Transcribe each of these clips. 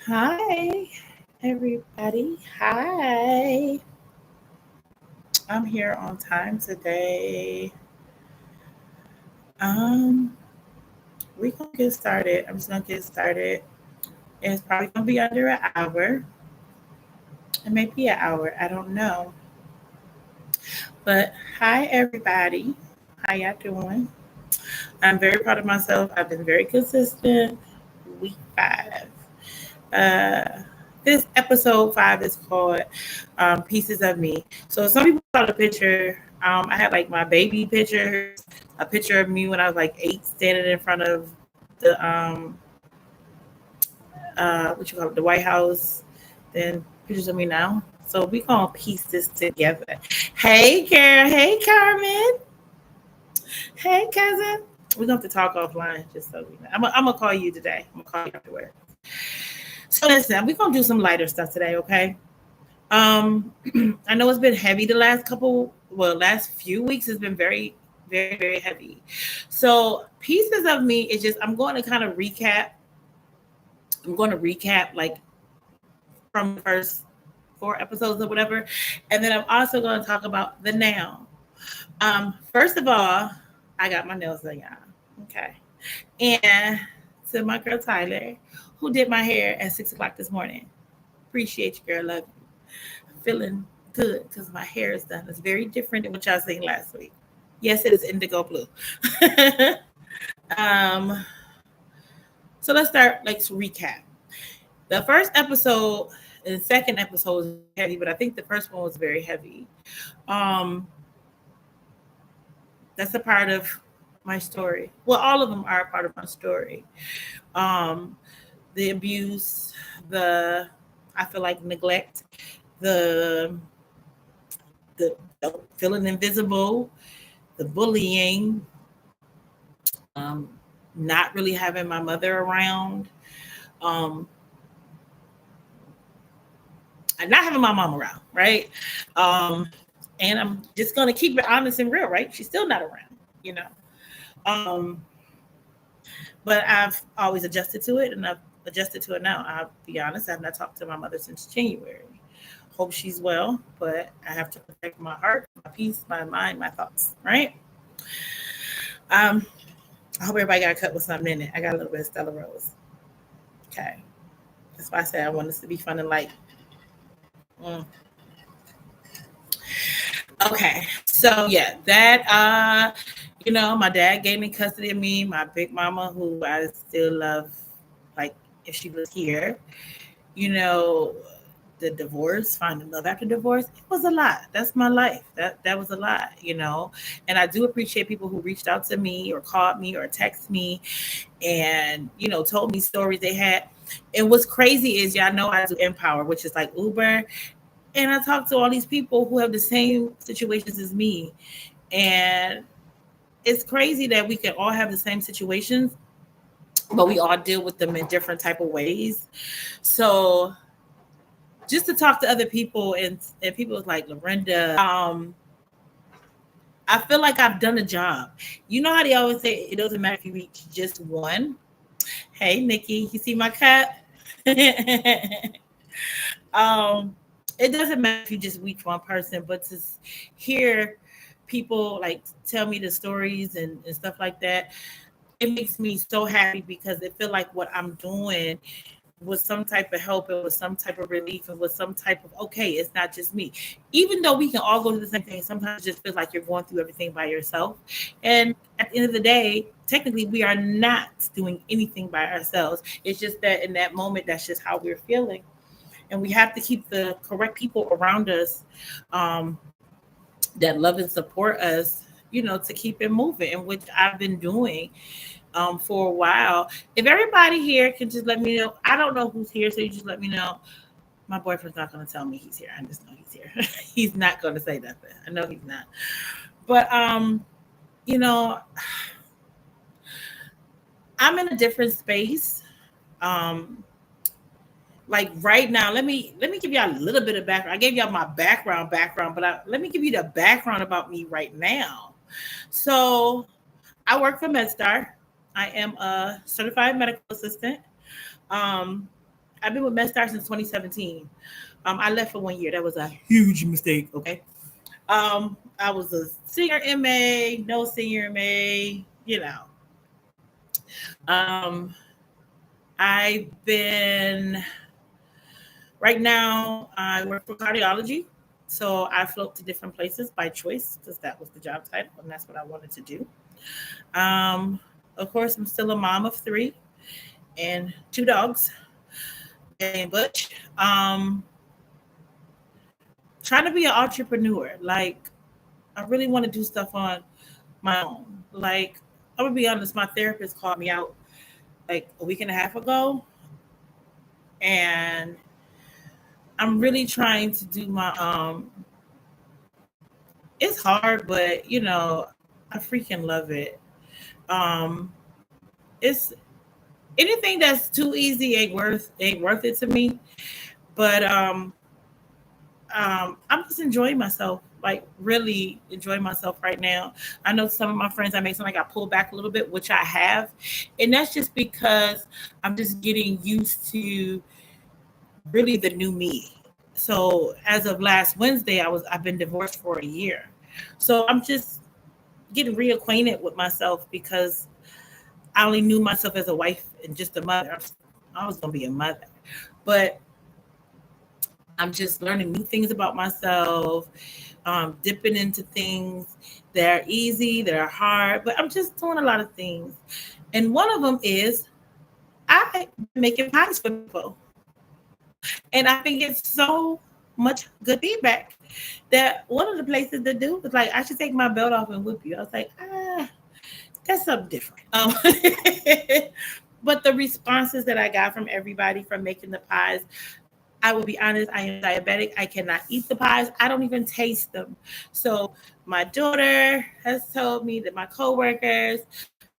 Hi, everybody. Hi. I'm here on time today. Um, we're gonna get started. I'm just gonna get started. It's probably gonna be under an hour. It may be an hour. I don't know. But hi, everybody. How y'all doing? I'm very proud of myself. I've been very consistent. Week 5. Uh, this episode 5 is called Pieces of Me. So some people saw the picture. I had like my baby pictures, a picture of me when I was like 8, standing in front of the what you call it, the White House. Then pictures of me now. So we gonna piece this together. Hey, Kara. Hey, Carmen. Hey, cousin. We're gonna have to talk offline just so we know. I'm gonna call you today. I'm gonna call you afterward. So listen, we're gonna do some lighter stuff today, okay? Um, I know it's been heavy the last few weeks has been very, very, very heavy. So pieces of me is just I'm going to kind of recap. I'm going to recap like from the first 4 episodes or whatever, and then I'm also going to talk about the now. First of all, I got my nails done, y'all. Okay, and to my girl Tyler, who did my hair at 6 o'clock this morning. Appreciate you, girl. Love you. Feeling good because my hair is done. It's very different than what y'all seen last week. Yes, it is indigo blue. um, so let's start like to recap. The first episode and second episode was very heavy, but I think the first one was very heavy. Um, that's a part of my story. Well, all of them are a part of my story. Um, the abuse, the I feel like neglect, the the feeling invisible, the bullying, um, not really having my mother around, um, and not having my mom around, right? Um, and I'm just gonna keep it honest and real, right? She's still not around, you know. Um, but I've always adjusted to it, and I've adjusted to it now. I'll be honest, I've not talked to my mother since January. Hope she's well, but I have to protect my heart, my peace, my mind, my thoughts, right? Um, I hope everybody got cut with something in it. I got a little bit of Stella Rose. Okay. That's why I said I want this to be fun and light. Mm. Okay. So yeah, that my dad gave me custody of me, my big mama who I still love like if she was here, you know, the divorce, finding love after divorce, it was a lot. That's my life. That was a lot. And I do appreciate people who reached out to me or called me or texted me and told me stories they had. And what's crazy is y'all know I do Empower, which is like Uber, and I talk to all these people who have the same situations as me. And it's crazy that we can all have the same situations, but we all deal with them in different type of ways. So just to talk to other people and people like Lorenda, I feel like I've done a job. You know how they always say it doesn't matter if you reach just one. Hey, Nikki, you see my cat? um, it doesn't matter if you just reach one person, but to hear people like tell me the stories and stuff like that, it makes me so happy because it feel like what I'm doing with some type of help and with some type of relief and with some type of okay, it's not just me. Even though we can all go through the same thing, sometimes it just feels like you're going through everything by yourself. And at the end of the day, technically we are not doing anything by ourselves. It's just that in that moment, that's just how we're feeling. And we have to keep the correct people around us um, that love and support us, to keep it moving, and which I've been doing for a while. If everybody here can just let me know, I don't know who's here, so you just let me know. My boyfriend's not going to tell me he's here. I just know he's here. He's not going to say nothing. I know he's not. But you know, I'm in a different space. Um, like right now, let me give y'all a little bit of background. I gave y'all my background, but let me give you the background about me right now. So I work for MedStar. I am a certified medical assistant. Um, I've been with MedStar since 2017. I left for 1 year. That was a huge mistake. Okay. I was a senior MA, no senior MA. You know, um, I've been right now. I work for cardiology, so I float to different places by choice because that was the job title and that's what I wanted to do. Um, of course, I'm still a mom of three and two dogs and Butch. Trying to be an entrepreneur. Like, I really want to do stuff on my own. Like, I'm gonna be honest, my therapist called me out like a week and a half ago, and I'm really trying to do my it's hard, but I freaking love it. Um it's anything that's too easy ain't worth it to me. But I'm just enjoying myself, like really enjoying myself right now. I know some of my friends I made some like I pulled back a little bit, which I have, and that's just because I'm just getting used to really the new me. So as of last Wednesday, I've been divorced for a year, so I'm just getting reacquainted with myself because I only knew myself as a wife and just a mother. I was gonna be a mother, but I'm just learning new things about myself, dipping into things that are easy, that are hard, but I'm just doing a lot of things. And one of them is I making pies for people. And I think it's so much good feedback that one of the places to do was like, I should take my belt off and whip you. I was like, that's something different. But the responses that I got from everybody from making the pies, I will be honest, I am diabetic. I cannot eat the pies. I don't even taste them. So my daughter has told me that my coworkers,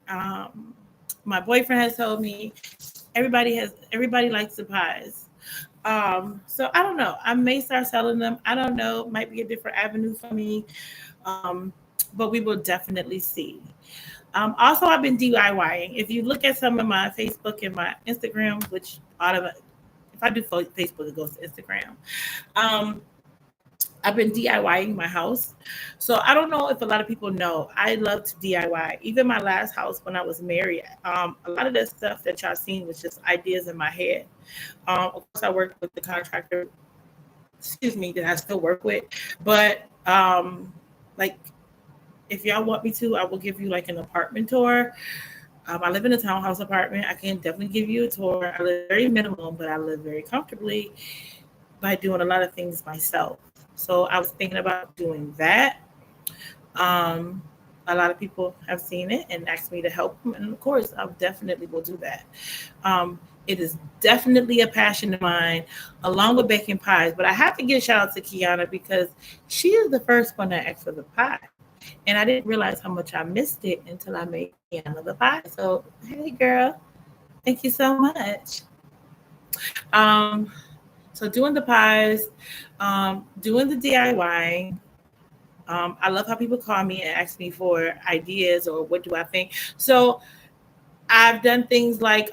um, my boyfriend has told me, everybody likes the pies. So I don't know. I may start selling them. I don't know. Might be a different avenue for me. Um, but we will definitely see. Also, I've been DIYing. If you look at some of my Facebook and my Instagram, which if I do Facebook, it goes to Instagram. Um, I've been DIYing my house. So I don't know if a lot of people know. I love to DIY. Even my last house when I was married, a lot of the stuff that y'all seen was just ideas in my head. Of course, I worked with the contractor, excuse me, that I still work with. But like, if y'all want me to, I will give you like an apartment tour. I live in a townhouse apartment. I can definitely give you a tour. I live very minimum, but I live very comfortably by doing a lot of things myself. So I was thinking about doing that. Um, a lot of people have seen it and asked me to help them, and of course, I definitely will do that. It is definitely a passion of mine, along with baking pies. But I have to give a shout out to Kiana because she is the first one that asked for the pie. And I didn't realize how much I missed it until I made Kiana the pie. So, hey, girl, thank you so much. Um, so, doing the pies, doing the DIY. I love how people call me and ask me for ideas or what do I think. So, I've done things like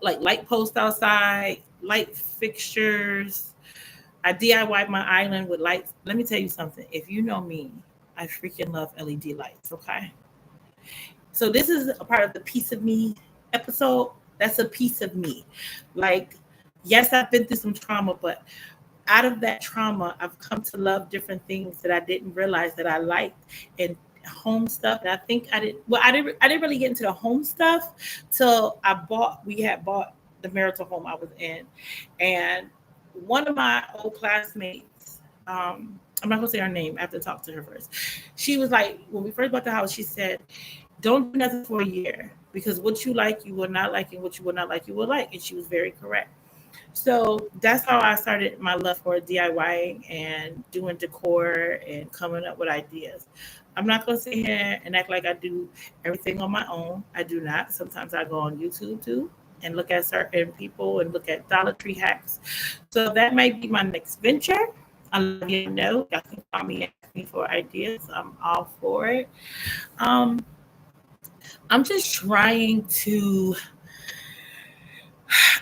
light post outside, light fixtures. I DIY my island with lights. Let me tell you something. If you know me, I freaking love LED lights. Okay. So this is a part of the piece of me episode. That's a piece of me. Like, yes, I've been through some trauma, but out of that trauma, I've come to love different things that I didn't realize that I liked and home stuff. And I think I did well, I didn't really get into the home stuff till we had bought the marital home I was in. And one of my old classmates, I'm not gonna say her name, I have to talk to her first. She was like, when we first bought the house, she said, don't do nothing for a year because what you like, you will not like, and what you will not like, you will like. And she was very correct. So that's how I started my love for DIYing and doing decor and coming up with ideas. I'm not going to sit here and act like I do everything on my own. I do not. Sometimes I go on YouTube too and look at certain people and look at Dollar Tree hacks. So that might be my next venture. I'll let you know. Y'all can call me and ask me for ideas. I'm all for it. Um, I'm just trying to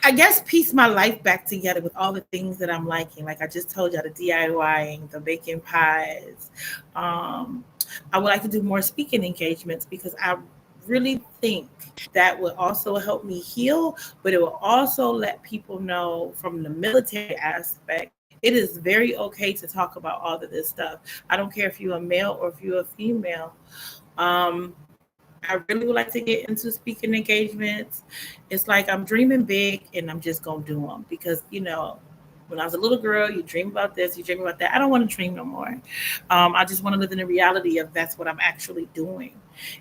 I guess piece my life back together with all the things that I'm liking. Like I just told y'all, the DIYing, the baking pies. Um, I would like to do more speaking engagements because I really think that would also help me heal, but it will also let people know from the military aspect. It is very okay to talk about all of this stuff. I don't care if you're a male or if you're a female. Um, I really would like to get into speaking engagements. It's like I'm dreaming big and I'm just going to do them because, when I was a little girl, you dream about this, you dream about that. I don't want to dream no more. I just want to live in the reality of that's what I'm actually doing.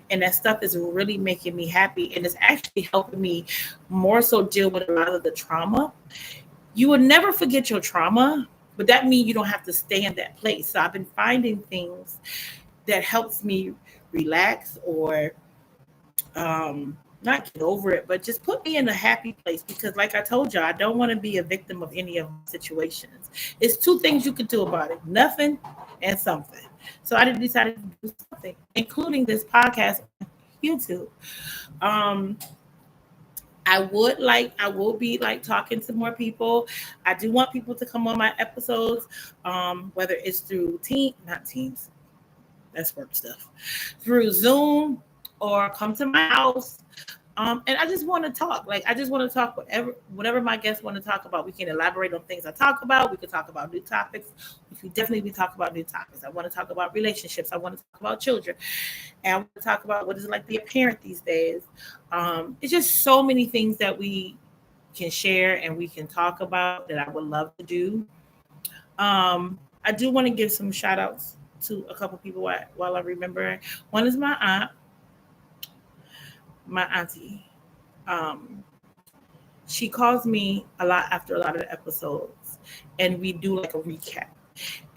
And that stuff is really making me happy. And it's actually helping me more so deal with a lot of the trauma. You will never forget your trauma, but that means you don't have to stay in that place. So I've been finding things that helps me relax or not get over it, but just put me in a happy place because, like I told you, I don't want to be a victim of any of my situations. It's two things you could do about it: nothing and something. So I decided to do something, including this podcast on YouTube. Um, I will be like talking to more people. I do want people to come on my episodes, whether it's through not Teams, that's work stuff, through Zoom or come to my house. And I just want to talk. Like I just want to talk whatever my guests want to talk about. We can elaborate on things I talk about. We can talk about new topics. We can definitely be talk about new topics. I want to talk about relationships. I want to talk about children. And I want to talk about what is it like to be a parent these days. It's just so many things that we can share and we can talk about that I would love to do. I do want to give some shout outs to a couple people while I remember. One is my auntie. Um, she calls me a lot after a lot of the episodes, and we do like a recap.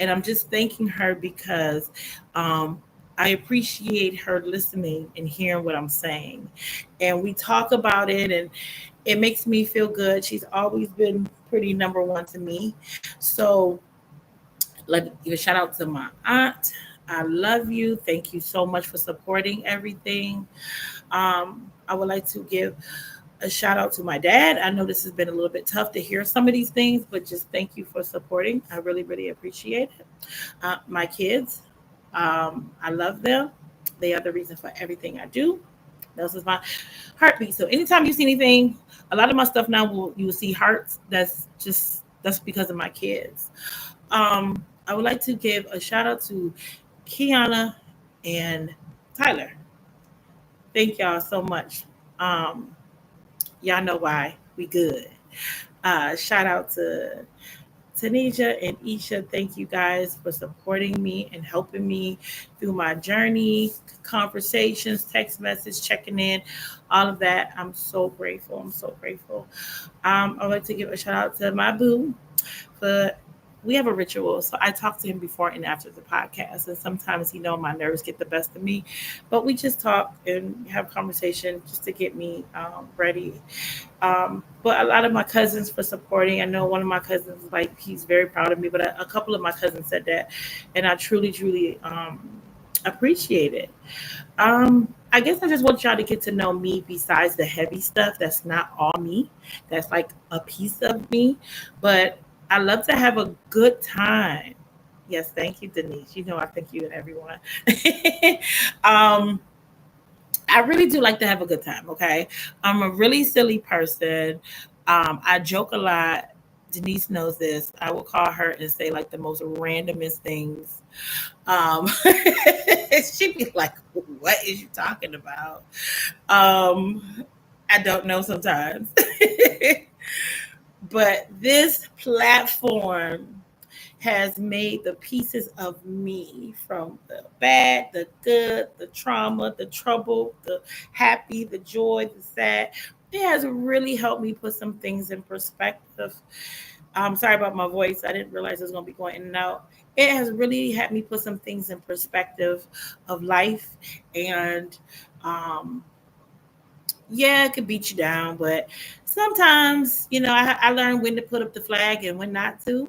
And I'm just thanking her because um, I appreciate her listening and hearing what I'm saying. And we talk about it, and it makes me feel good. She's always been pretty number one to me. So let me give a shout out to my aunt. I love you. Thank you so much for supporting everything. I would like to give a shout out to my dad. I know this has been a little bit tough to hear some of these things, but just thank you for supporting. I really, really appreciate it. My kids, I love them. They are the reason for everything I do. This is my heartbeat. So anytime you see anything, a lot of my stuff now you will see hearts. That's because of my kids. I would like to give a shout out to Kiana and Tyler. Thank y'all so much. Um, y'all know why we good. Shout out to Tanisha and Isha. Thank you guys for supporting me and helping me through my journey, conversations, text message, checking in, all of that. I'm so grateful. I'm so grateful. I'd like to give a shout out to my boo for we have a ritual. So I talk to him before and after the podcast. And sometimes my nerves get the best of me. But we just talk and have conversation just to get me ready. But a lot of my cousins for supporting. I know one of my cousins, like he's very proud of me, but a couple of my cousins said that. And I truly, truly appreciate it. I guess I just want y'all to get to know me besides the heavy stuff. That's not all me. That's like a piece of me. But I love to have a good time. Yes, thank you, Denise. I thank you and everyone. um, I really do like to have a good time. Okay, I'm a really silly person. I joke a lot. Denise knows this. I will call her and say like the most randomest things. Um, she'd be like, "What is you talking about?" I don't know sometimes. But this platform has made the pieces of me from the bad, the good, the trauma, the trouble, the happy, the joy, the sad. It has really helped me put some things in perspective. I'm sorry about my voice. I didn't realize it was going to be going in and out. It has really had me put some things in perspective of life. And yeah, it could beat you down, but sometimes, I learned when to put up the flag and when not to.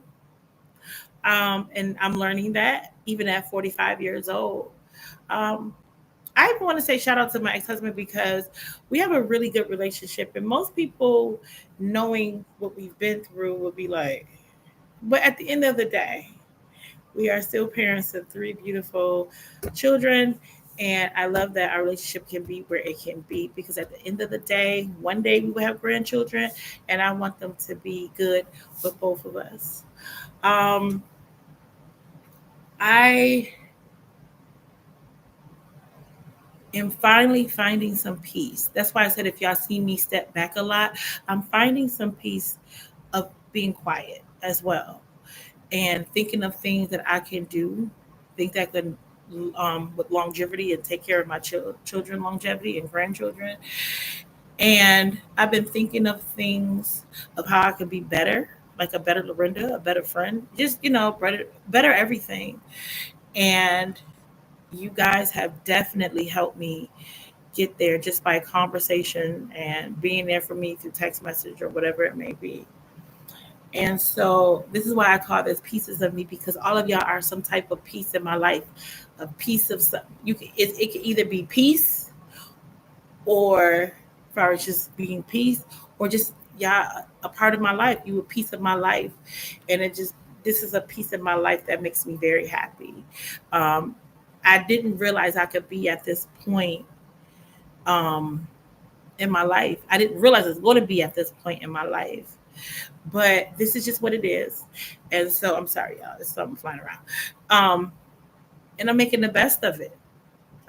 And I'm learning that even at 45 years old. Um, I want to say shout out to my ex-husband because we have a really good relationship, and most people knowing what we've been through would be like, but at the end of the day, we are still parents of three beautiful children. And I love that our relationship can be where it can be because at the end of the day, one day we will have grandchildren, and I want them to be good with both of us. Um, I am finally finding some peace. That's why I said if y'all see me step back a lot, I'm finding some peace of being quiet as well and thinking of things that I can do, things that can with longevity and take care of my children longevity and grandchildren. And I've been thinking of things of how I could be better, like a better Lorenda, a better friend, just better everything. And you guys have definitely helped me get there just by conversation and being there for me through text message or whatever it may be. And so this is why I call this pieces of me because all of y'all are some type of piece in my life, a piece of some. It can either be peace or as far as just being peace or just y'all a part of my life. You a piece of my life, and it just this is a piece of my life that makes me very happy. Um, I didn't realize I could be at this point um, in my life. I didn't realize I was going to be at this point in my life, but this is just what it is. And so I'm sorry, y'all. There's something flying around. And I'm making the best of it.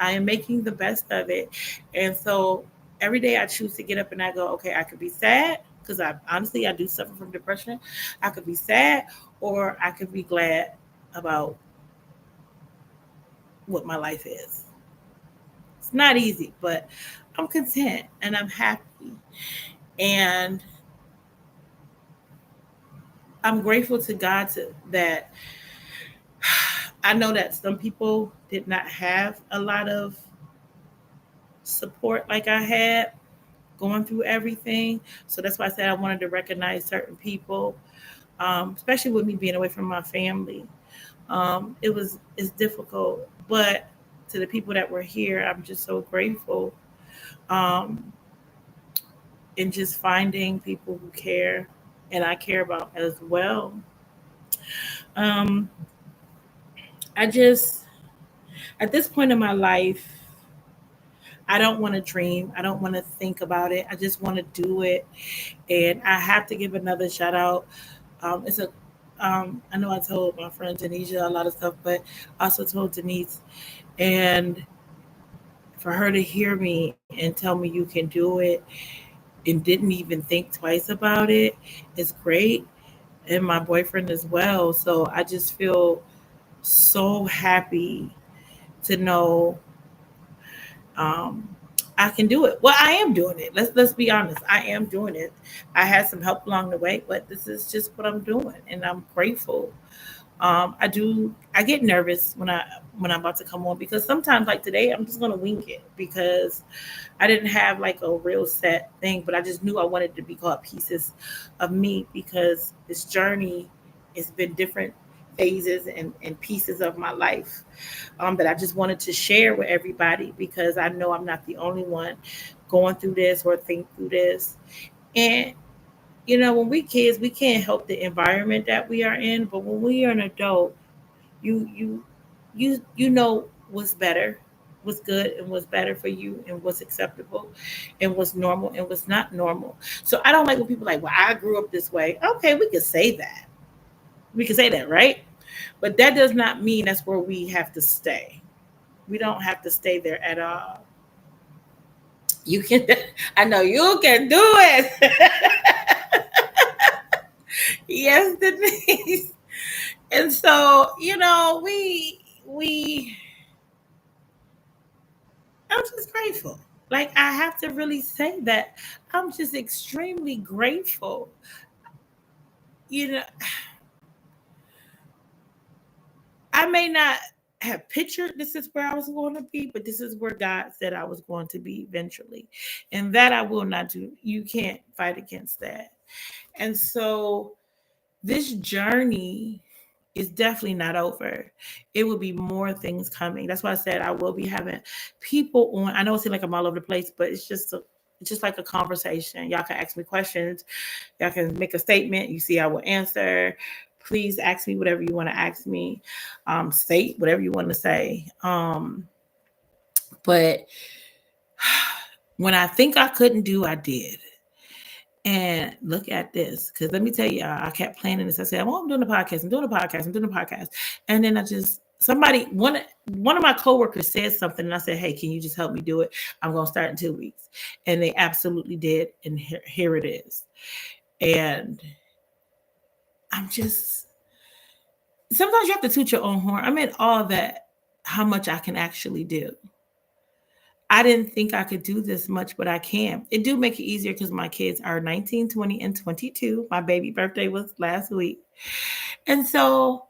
I am making the best of it. And so every day I choose to get up and I go, okay, I could be sad because I do suffer from depression. I could be sad or I could be glad about what my life is. It's not easy, but I'm content and I'm happy. And I'm grateful to God that I know that some people did not have a lot of support like I had going through everything. So that's why I said I wanted to recognize certain people, especially with me being away from my family. It's difficult, but to the people that were here, I'm just so grateful. Um, in just finding people who care and I care about as well. Um, I just at this point in my life, I don't want to dream. I don't want to think about it. I just want to do it. And I have to give another shout out. It's a I know I told my friend Denisha a lot of stuff, but I also told Denise, and for her to hear me and tell me you can do it and didn't even think twice about it is great. And my boyfriend as well. So I just feel so happy to know um, I can do it. Well, I am doing it. Let's be honest. I am doing it. I had some help along the way, but this is just what I'm doing, and I'm grateful. I get nervous when I'm about to come on because sometimes like today I'm just gonna wing it because I didn't have like a real set thing, but I just knew I wanted to be called pieces of me because this journey has been different phases and pieces of my life that I just wanted to share with everybody because I know I'm not the only one going through this or think through this. And when we kids, we can't help the environment that we are in, but when we are an adult, you you you know what's better, what's good and what's better for you and what's acceptable and what's normal and what's not normal. So I don't like when people are like, well, I grew up this way. Okay, we can say that. We can say that, right? But that does not mean that's where we have to stay. We don't have to stay there at all. You can I know you can do it. Yes, Denise. And so, we I'm just grateful. Like I have to really say that I'm just extremely grateful. You know, I may not have pictured this is where I was going to be, but this is where God said I was going to be eventually. And that I will not do. You can't fight against that. And so this journey It's definitely not over. It will be more things coming. That's why I said I will be having people on. I know it seems like I'm all over the place, but it's just like a conversation. Y'all can ask me questions. Y'all can make a statement. You see, I will answer. Please ask me whatever you want to ask me. State whatever you want to say. But when I think I couldn't do, I did. And look at this, because let me tell you, I kept planning this. I said, "Well, I'm doing the podcast. I'm doing the podcast. I'm doing the podcast." And then I just one of my coworkers said something, and I said, "Hey, can you just help me do it? I'm gonna start in 2 weeks." And they absolutely did, and here it is. And I'm just sometimes you have to toot your own horn. I'm in awe that how much I can actually do. I didn't think I could do this much, but I can. It do make it easier because my kids are 19, 20, and 22. My baby birthday was last week. And so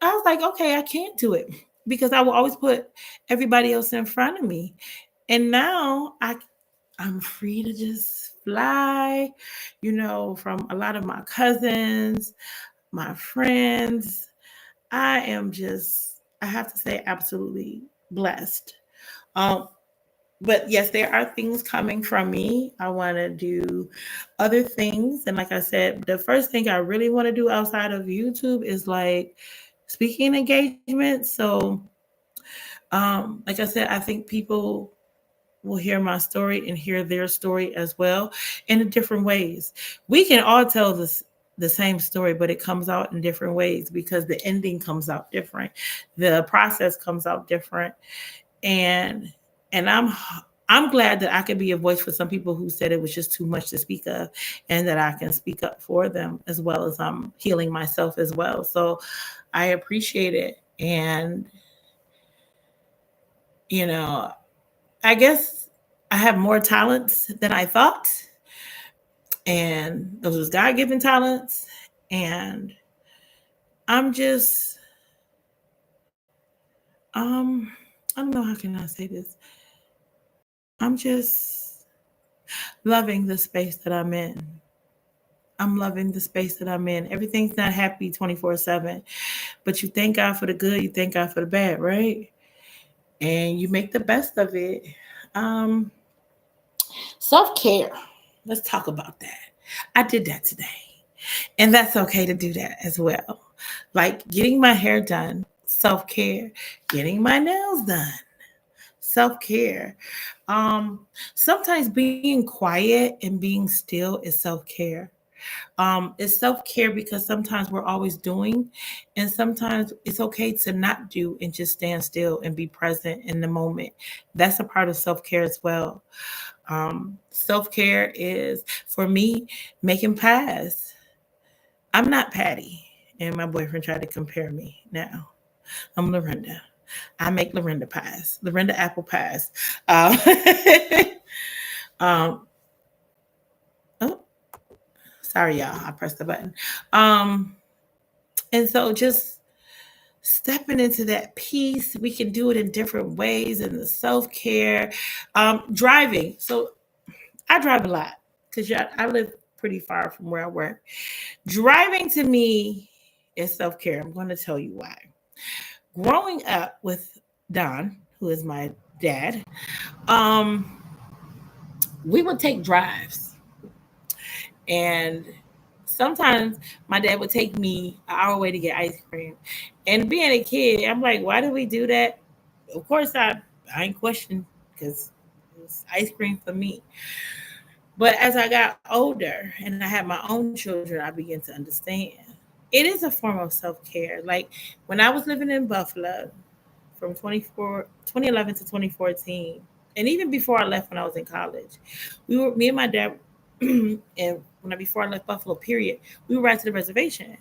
I was like, okay, I can't do it because I will always put everybody else in front of me. And now I'm free to just fly, from a lot of my cousins, my friends. I have to say, absolutely blessed. Um, but yes, there are things coming from me. I want to do other things. And like I said, the first thing I really want to do outside of YouTube is like speaking engagements. So, like I said, I think people will hear my story and hear their story as well in different ways. We can all tell the same story, but it comes out in different ways because the ending comes out different. The process comes out different. And and I'm glad that I could be a voice for some people who said it was just too much to speak of, and that I can speak up for them as well as I'm healing myself as well. So I appreciate it. And you know, I guess I have more talents than I thought, and those was God-given talents. And I'm just I don't know, how can I say this? I'm just loving the space that I'm in. I'm loving the space that I'm in. Everything's not happy 24/7, but you thank God for the good, you thank God for the bad, right? And you make the best of it. Um, Self care. Let's talk about that. I did that today, and that's okay to do that as well. Like getting my hair done, self care. Getting my nails done, self care. Um, Sometimes being quiet and being still is self care. It's self care because sometimes we're always doing, and sometimes it's okay to not do and just stand still and be present in the moment. That's a part of self care as well. Self care is for me making pies. I'm not Patty, and my boyfriend tried to compare me. Now I'm Lorenda. I make Lorenda pies, Lorenda apple pies. Um, um, oh, sorry, y'all. I pressed the button. Um, and so just stepping into that peace, we can do it in different ways in the self care. Driving. So I drive a lot because I live pretty far from where I work. Driving to me is self care. I'm going to tell you why. Growing up with Don, who is my dad, um, we would take drives, and sometimes my dad would take me an hour away to get ice cream. And being a kid, I'm like, why do we do that? Of course, I ain't questioning because it's ice cream for me. But as I got older and I had my own children, I began to understand. It is a form of self care. Like when I was living in Buffalo from 2011 to 2014, and even before I left when I was in college, me and my dad, and before I left Buffalo, period, we would ride to the reservation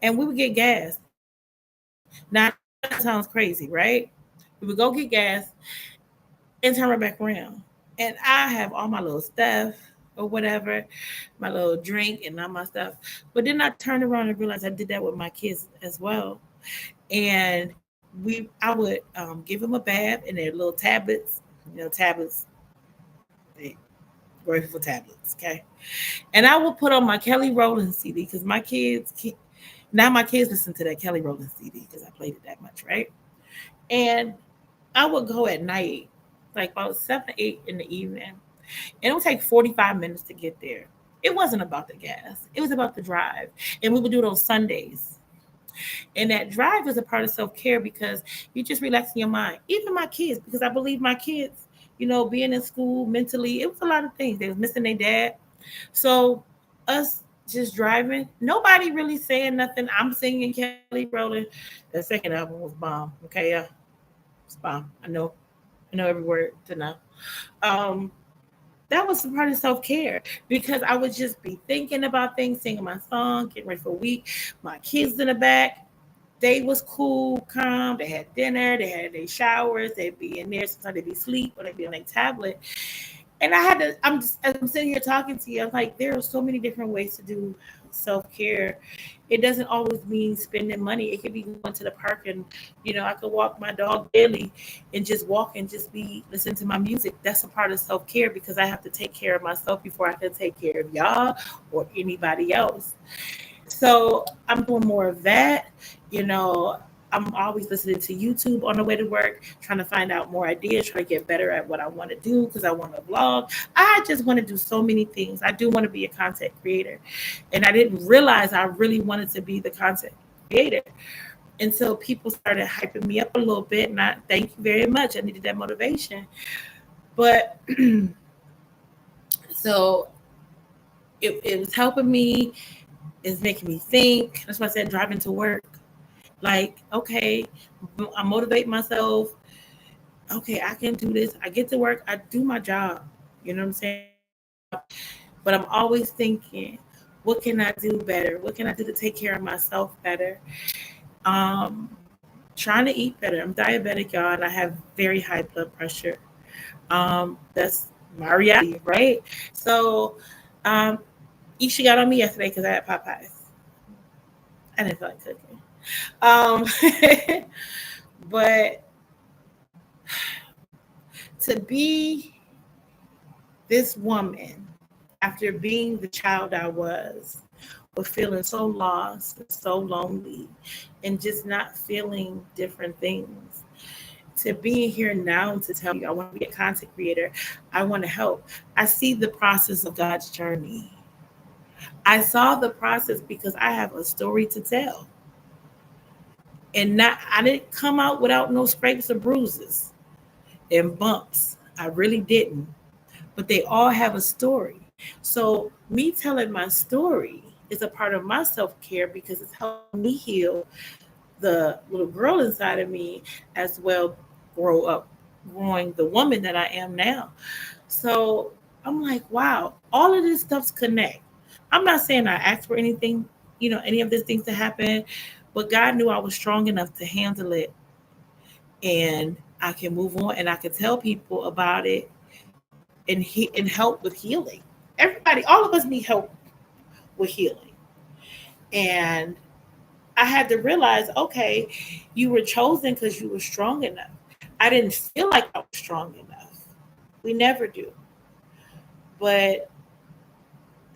and we would get gas. Now, I know that sounds crazy, right? We would go get gas and turn right back around. And I have all my little stuff or whatever, my little drink and all my stuff. But then I turned around and realized I did that with my kids as well. And I would give them a bath in their little tablets, tablets, they grateful tablets, okay. And I would put on my Kelly Rowland CD because my kids, Now my kids listen to that Kelly Rowland CD because I played it that much, right? And I would go at night, like about 7, 8 in the evening, and it would take 45 minutes to get there. It wasn't about the gas; it was about the drive, and we would do it on Sundays. And that drive is a part of self care because you just relaxing your mind. Even my kids, because I believe my kids, being in school mentally, it was a lot of things. They was missing their dad. So us just driving, nobody really saying nothing. I'm singing Kelly Rowland. The second album was bomb. Okay, yeah, it's bomb. I know every word to know. Um, that was a part of self care because I would just be thinking about things, singing my song, getting ready for a week. My kids in the back, they was cool, calm. They had dinner, they had their showers, they'd be in there. Sometimes they'd be asleep or they'd be on their tablet. And I had to, as I'm sitting here talking to you, I'm like, there are so many different ways to do self care. It doesn't always mean spending money. It could be going to the park and, I could walk my dog daily and just walk and just be listening to my music. That's a part of self care because I have to take care of myself before I can take care of y'all or anybody else. So I'm doing more of that. You know, I'm always listening to YouTube on the way to work, trying to find out more ideas, trying to get better at what I want to do because I want to vlog. I just want to do so many things. I do want to be a content creator. And I didn't realize I really wanted to be the content creator until people started hyping me up a little bit. And I thank you very much. I needed that motivation. But so it was helping me, it's making me think. That's why I said driving to work. Like, okay, I motivate myself. Okay, I can do this. I get to work. I do my job. You know what I'm saying? I do my job. But I'm always thinking, what can I do better? What can I do to take care of myself better? Um, Trying to eat better. I'm diabetic, y'all, and I have very high blood pressure. That's my reality, right? So, um, Isha got on me yesterday because I had Popeyes. I didn't feel like cooking. Um, but to be this woman after being the child I was, with feeling so lost, so lonely, and just not feeling different things. To being here now to tell you I want to be a content creator, I want to help. I see the process of God's journey. I saw the process because I have a story to tell. And not I didn't come out without no scrapes or bruises and bumps. I really didn't. But they all have a story. So me telling my story is a part of my self-care because it's helping me heal the little girl inside of me as well grow up growing the woman that I am now. So I'm like, wow, all of this stuff's connect. I'm not saying I asked for anything, any of these things to happen, but God knew I was strong enough to handle it and I can move on and I can tell people about it and help with healing. Everybody, all of us need help with healing. And I had to realize, okay, you were chosen because you were strong enough. I didn't feel like I was strong enough. We never do. But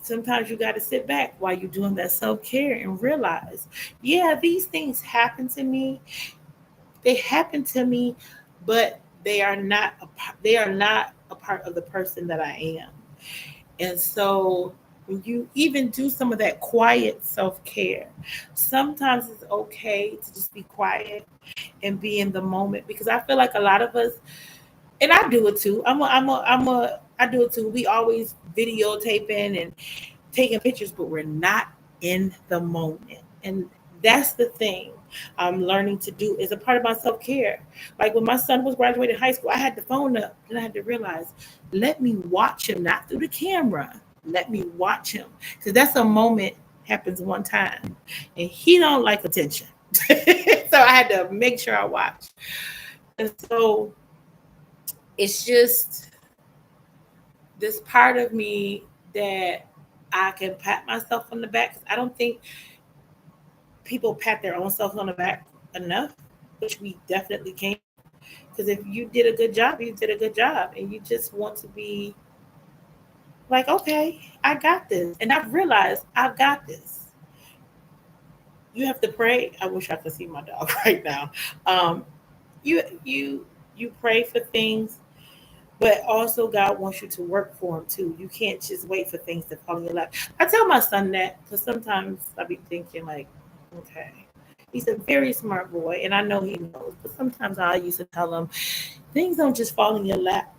sometimes you got to sit back while you're doing that self care and realize, yeah, these things happen to me. They happen to me, but they are not a part of the person that I am. And so when you even do some of that quiet self care, sometimes it's okay to just be quiet and be in the moment because I feel like a lot of us, and I do it too. I do it too. We always videotaping and taking pictures, but we're not in the moment. And that's the thing I'm learning to do is a part of my self care. Like when my son was graduating high school, I had the phone up and I had to realize, let me watch him, not through the camera. Let me watch him. Because that's a moment happens one time. And he don't like attention. So I had to make sure I watch. And so it's just this part of me that I can pat myself on the back. I don't think people pat their own self on the back enough, which we definitely can. Because if you did a good job, you did a good job. And you just want to be like, okay, I got this. And I've realized I've got this. You have to pray. I wish I could see my dog right now. Um, you you pray for things, but also God wants you to work for Him too. You can't just wait for things to fall in your lap. I tell my son that because sometimes I be thinking like, okay, he's a very smart boy, and I know he knows. But sometimes I used to tell him things don't just fall in your lap.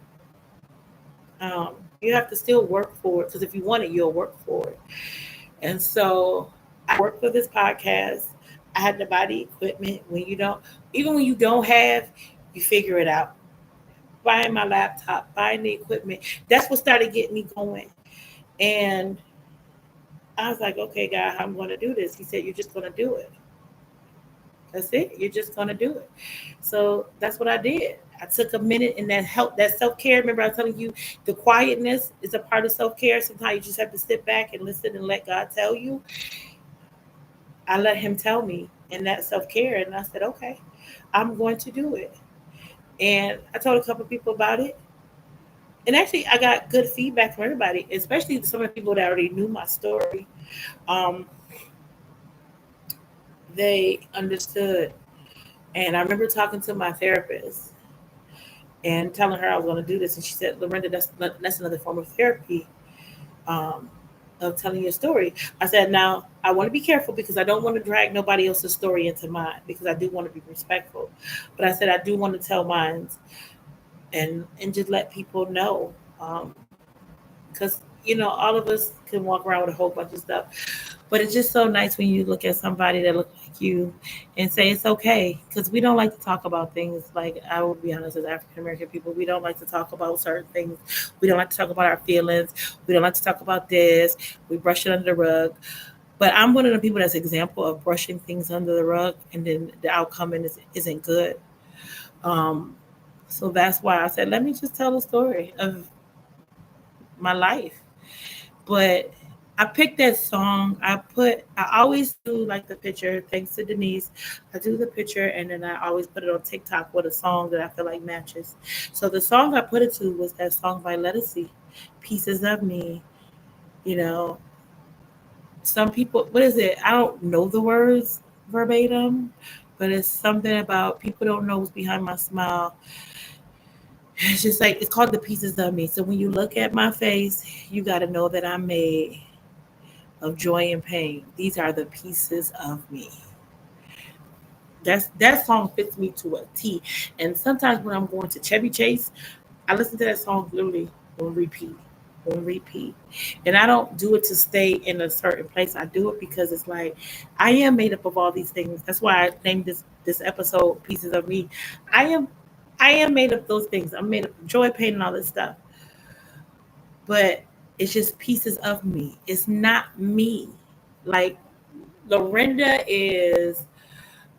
You have to still work for it because if you want it, you'll work for it. And so I work for this podcast. I had to buy the equipment when you don't, even when you don't have, you figure it out. Buying my laptop, buying the equipment. That's what started getting me going. And I was like, okay, God, I'm going to do this. He said, you're just going to do it. That's it. You're just going to do it. So that's what I did. I took a minute and that help, that self care. Remember, I was telling you the quietness is a part of self care. Sometimes you just have to sit back and listen and let God tell you. I let Him tell me, and that self care. And I said, okay, I'm going to do it. And I told a couple of people about it. And actually, I got good feedback from everybody, especially some of the people that already knew my story. Um, they understood. And I remember talking to my therapist and telling her I was going to do this. And she said, Lorenda, that's another form of therapy, um, of telling your story. I said, now I want to be careful because I don't want to drag nobody else's story into mine because I do want to be respectful. But I said, I do want to tell mine and just let people know. Because, all of us can walk around with a whole bunch of stuff. But it's just so nice when you look at somebody that looks like you and say it's okay. Because we don't like to talk about things. Like, I will be honest, as African American people, we don't like to talk about certain things. We don't like to talk about our feelings. We don't like to talk about this. We brush it under the rug. But I'm one of the people that's example of brushing things under the rug, and then the outcome isn't good. Um, so that's why I said, let me just tell the story of my life. But I picked that song. I always do like the picture, thanks to Denise. I do the picture and then I always put it on TikTok with a song that I feel like matches. So the song I put it to was that song by Lettucey, Pieces of Me. You know, some people, what is it? I don't know the words verbatim, but it's something about people don't know what's behind my smile. It's just like, it's called The Pieces of Me. So when you look at my face, you got to know that I'm made of joy and pain. These are the pieces of me. That song fits me to a T. And sometimes when I'm going to Chevy Chase, I listen to that song literally on repeat, on repeat. And I don't do it to stay in a certain place. I do it because it's like I am made up of all these things. That's why I named this episode "Pieces of Me." I am I am made up of those things. I'm made up of joy, pain, and all this stuff. But it's just pieces of me. It's not me. Like Lorenda is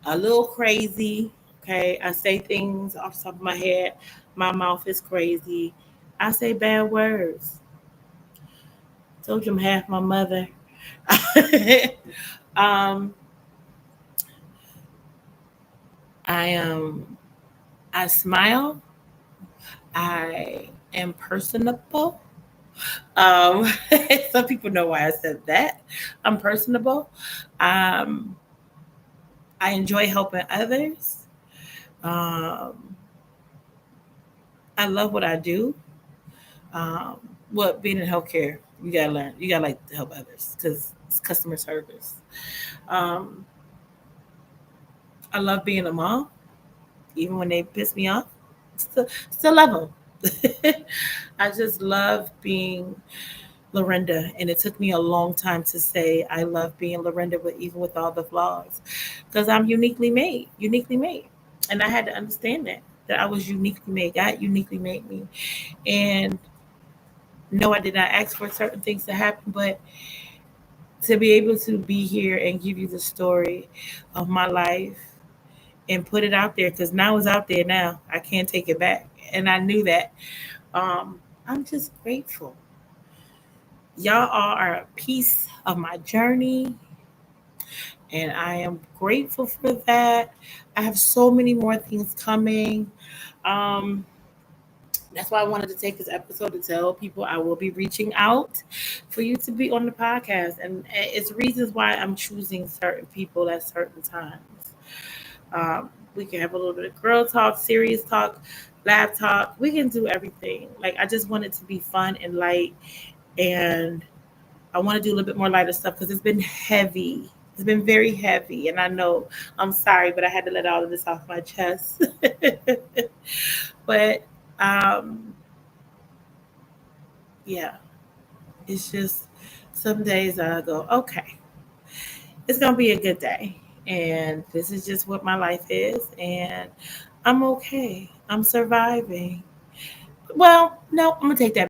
a little crazy. Okay, I say things off the top of my head. My mouth is crazy. I say bad words. Told you I'm half my mother. um, I I smile. I am personable. Um, some people know why I said that. I'm personable. Um, I enjoy helping others. Um, I love what I do. Um, well, being in healthcare, you gotta learn. You gotta like to help others because it's customer service. Um, I love being a mom, even when they piss me off. Still love them. I just love being Lorenda, and it took me a long time to say I love being Lorenda, but even with all the flaws, because I'm uniquely made, and I had to understand that I was uniquely made. God uniquely made me, and no, I did not ask for certain things to happen, but to be able to be here and give you the story of my life and put it out there because now it's out there now. I can't take it back. And I knew that. Um, I'm just grateful. Y'all are a piece of my journey, and I am grateful for that. I have so many more things coming. Um, That's why I wanted to take this episode to tell people I will be reaching out for you to be on the podcast. And it's reasons why I'm choosing certain people at certain times. We can have a little bit of girl talk, serious talk, laugh talk. We can do everything. Like, I just want it to be fun and light. And I want to do a little bit more lighter stuff because it's been heavy. It's been very heavy. And I know I'm sorry, but I had to let all of this off my chest. But um, yeah, it's just some days I go, okay, it's going to be a good day. And this is just what my life is. And I'm okay. I'm surviving. Well, no, I'm going to take that